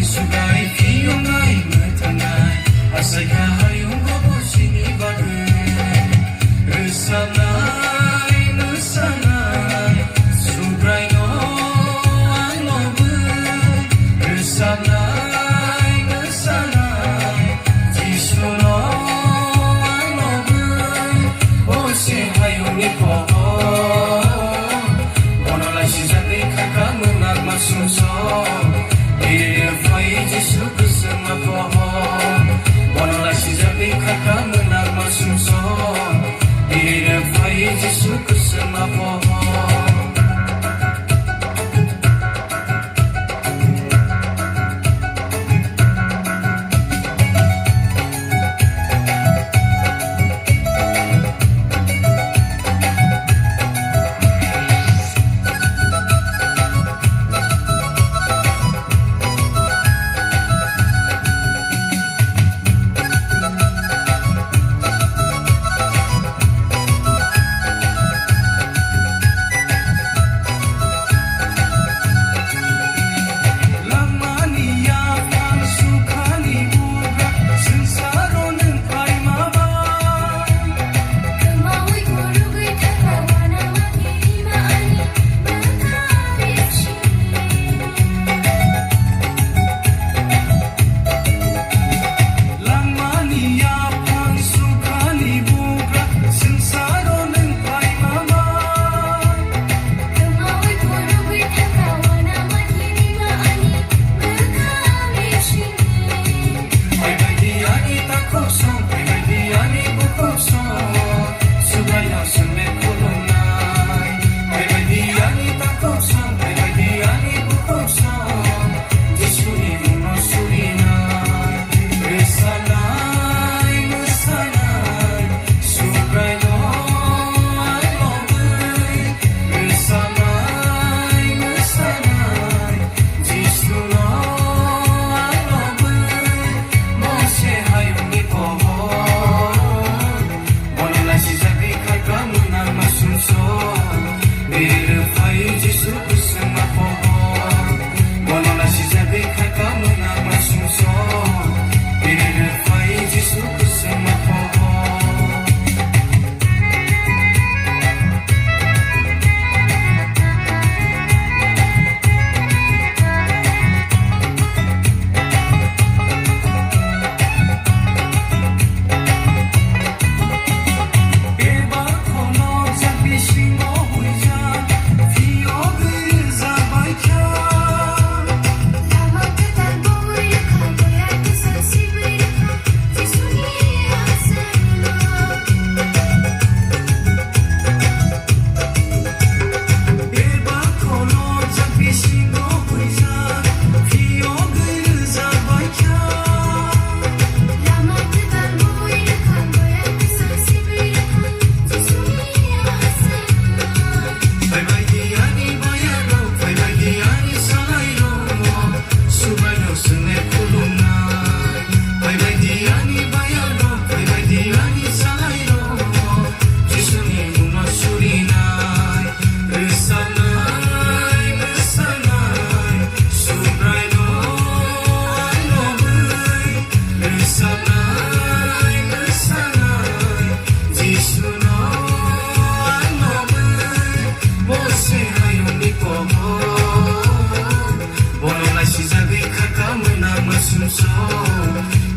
sugai fiyongai metangai asaka hayung gobo sini bagai resanai mesanai subrai no alobe resanai mesanai jisu no alobe ose hayung ni po bonolai sizate kakamu nak masumso Yesu bersama pohon Walau sijabi kakamu nak masumso Direfai Yesu bersama pohon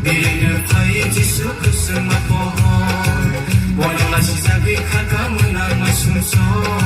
Direfai Yesu bersama pohon Walau sijabi kakamu nak masumso